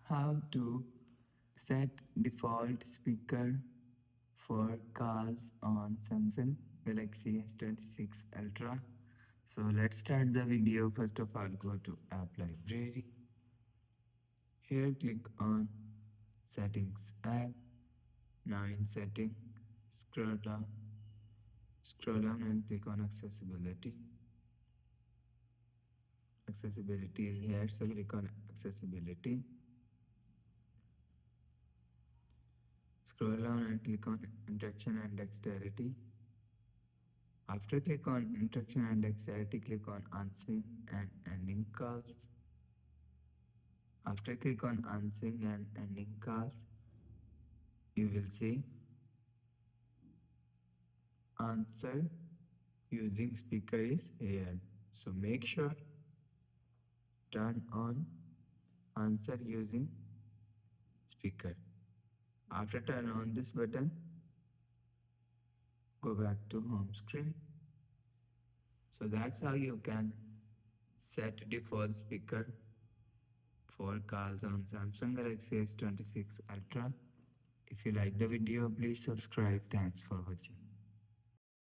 how to set default speaker for calls on Samsung Galaxy S26 Ultra. So let's start the video. First of all, go to App Library. Here click on Settings app. Now in Setting, scroll down and click on Accessibility. Accessibility is here, so click on Accessibility. Scroll down and click on Interaction and Dexterity. After click on Interaction and Dexterity, click on Answering and Ending Calls. After click on Answering and Ending Calls, you will see Answer using speaker is here. So make sure turn on Answer using speaker. After turn on this button, go back to home screen. So that's how you can set default speaker for calls on Samsung Galaxy S26 Ultra. If you like the video, please subscribe. Thanks for watching.